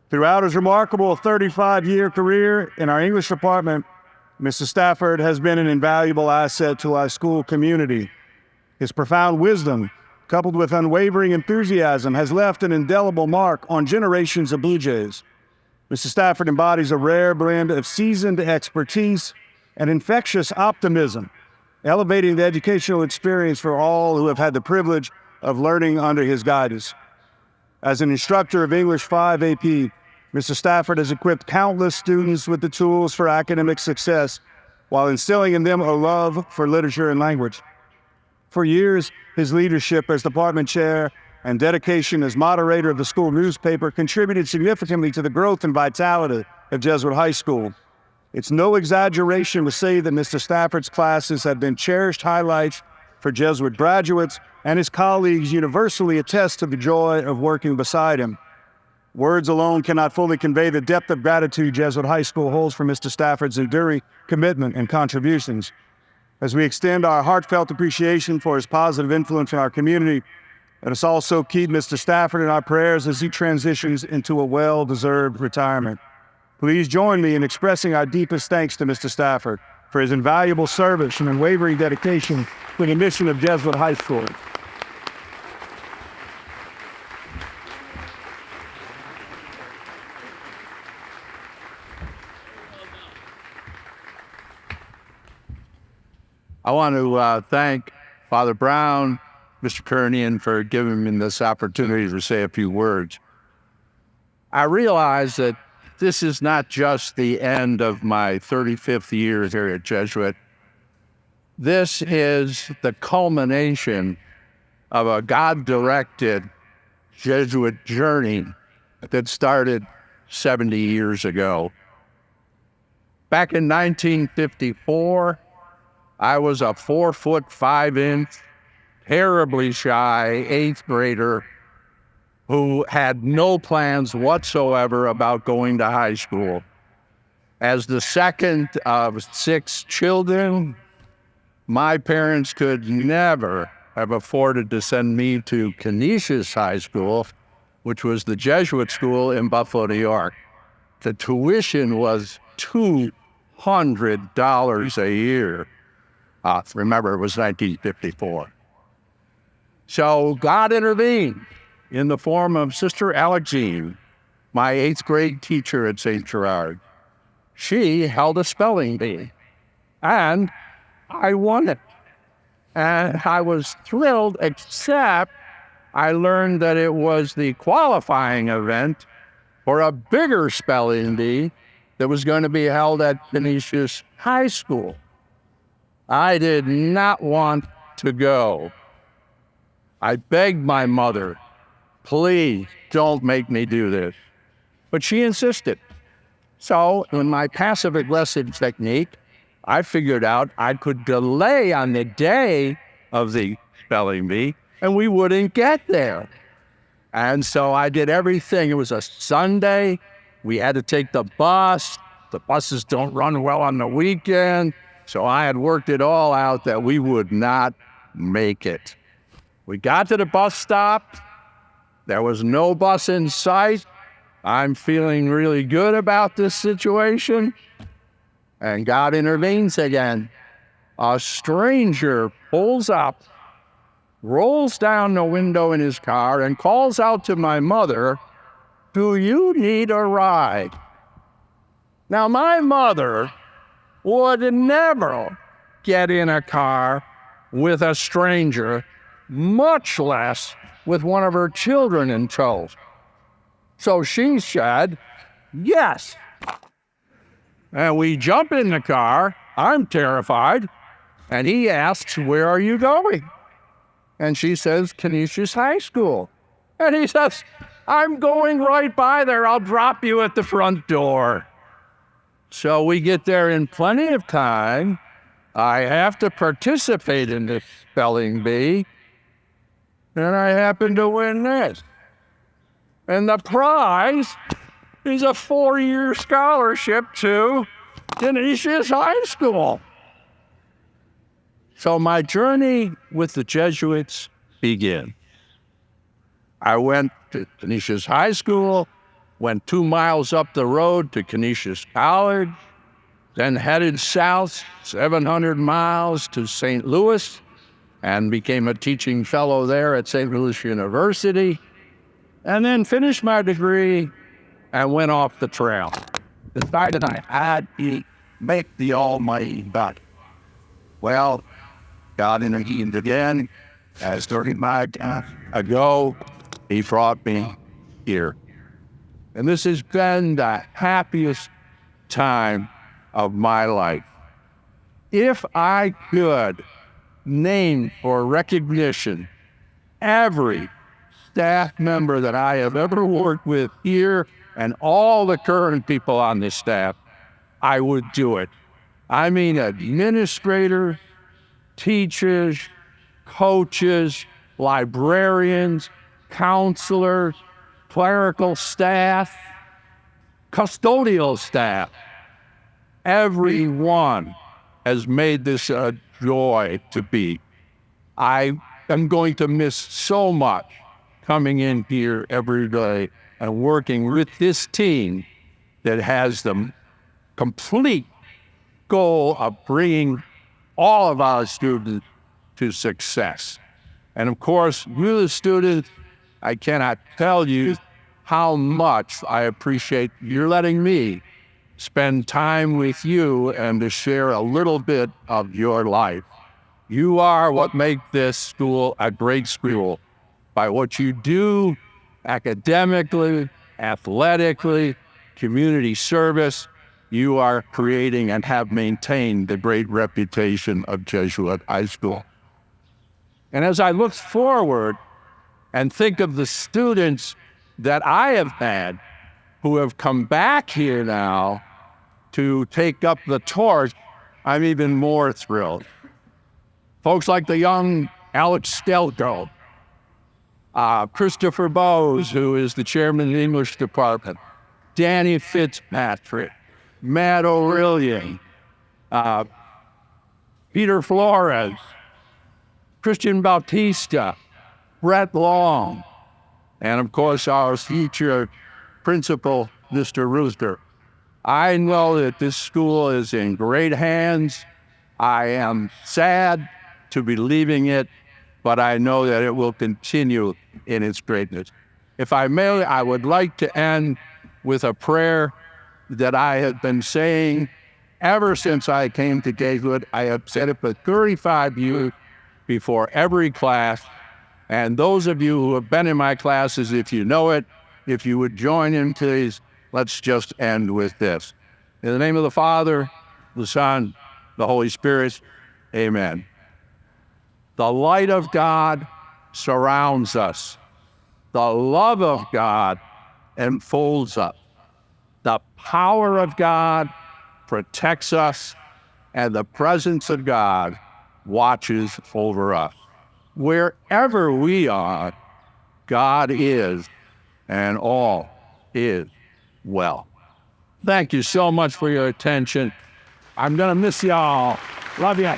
Throughout his remarkable 35-year career in our English department, Mr. Stafford has been an invaluable asset to our school community. His profound wisdom, coupled with unwavering enthusiasm, has left an indelible mark on generations of Blue Jays. Mr. Stafford embodies a rare blend of seasoned expertise and infectious optimism, elevating the educational experience for all who have had the privilege of learning under his guidance. As an instructor of English 5 AP, Mr. Stafford has equipped countless students with the tools for academic success while instilling in them a love for literature and language. For years, his leadership as department chair and dedication as moderator of the school newspaper contributed significantly to the growth and vitality of Jesuit High School. It's no exaggeration to say that Mr. Stafford's classes have been cherished highlights for Jesuit graduates, and his colleagues universally attest to the joy of working beside him. Words alone cannot fully convey the depth of gratitude Jesuit High School holds for Mr. Stafford's enduring commitment and contributions. As we extend our heartfelt appreciation for his positive influence in our community, let us also keep Mr. Stafford in our prayers as he transitions into a well-deserved retirement. Please join me in expressing our deepest thanks to Mr. Stafford for his invaluable service and unwavering dedication to the mission of Jesuit High School. I want to thank Father Brown, Mr. Kernian, for giving me this opportunity to say a few words. I realize that this is not just the end of my 35th year here at Jesuit. This is the culmination of a God-directed Jesuit journey that started 70 years ago. Back in 1954, I was a 4'5", terribly shy 8th grader who had no plans whatsoever about going to high school. As the second of 6 children, my parents could never have afforded to send me to Canisius High School, which was the Jesuit school in Buffalo, New York. The tuition was $200 a year. Remember, it was 1954. So God intervened in the form of Sister Alexine, my 8th grade teacher at St. Gerard. She held a spelling bee, and I won it. And I was thrilled, except I learned that it was the qualifying event for a bigger spelling bee that was going to be held at Canisius High School. I did not want to go. I begged my mother, please don't make me do this. But she insisted. So in my passive-aggressive technique, I figured out I could delay on the day of the spelling bee, and we wouldn't get there. And so I did everything. It was a Sunday. We had to take the bus. The buses don't run well on the weekend. So I had worked it all out that we would not make it. We got to the bus stop. There was no bus in sight. I'm feeling really good about this situation. And God intervenes again. A stranger pulls up, rolls down the window in his car, and calls out to my mother, "Do you need a ride?" Now, my mother would never get in a car with a stranger, much less with one of her children in tow. So she said, yes. And we jump in the car. I'm terrified. And he asks, where are you going? And she says, Canisius High School. And he says, I'm going right by there. I'll drop you at the front door. So we get there in plenty of time. I have to participate in this spelling bee. And I happen to win this. And the prize is a 4-year scholarship to Canisius High School. So my journey with the Jesuits began. I went to Canisius High School. went 2 miles up the road to Canisius College, then headed south 700 miles to St. Louis and became a teaching fellow there at St. Louis University, and then finished my degree and went off the trail. Decided I had to make the almighty bet. Well, God intervened again. As 35 years ago, he brought me here. And this has been the happiest time of my life. If I could name for recognition every staff member that I have ever worked with here and all the current people on this staff, I would do it. I mean, administrators, teachers, coaches, librarians, counselors, clerical staff, custodial staff. Everyone has made this a joy to be. I am going to miss so much coming in here every day and working with this team that has the complete goal of bringing all of our students to success. And of course, you the students, I cannot tell you how much I appreciate you letting me spend time with you and to share a little bit of your life. You are what makes this school a great school by what you do academically, athletically, community service. You are creating and have maintained the great reputation of Jesuit High School. And as I look forward and think of the students that I have had who have come back here now to take up the torch, I'm even more thrilled. Folks like the young Alex Stelko, Christopher Bowes, who is the chairman of the English department, Danny Fitzpatrick, Matt Aurelian, Peter Flores, Christian Bautista, Brett Long, and of course our future principal, Mr. Rooster. I know that this school is in great hands. I am sad to be leaving it, but I know that it will continue in its greatness. If I may, I would like to end with a prayer that I have been saying ever since I came to Jesuit. I have said it for 35 years before every class. And those of you who have been in my classes, if you know it, if you would join in, please, let's just end with this. In the name of the Father, the Son, the Holy Spirit, amen. The light of God surrounds us. The love of God enfolds us. The power of God protects us, and the presence of God watches over us. Wherever we are, God is, and all is well. Thank you so much for your attention. I'm going to miss y'all. Love you.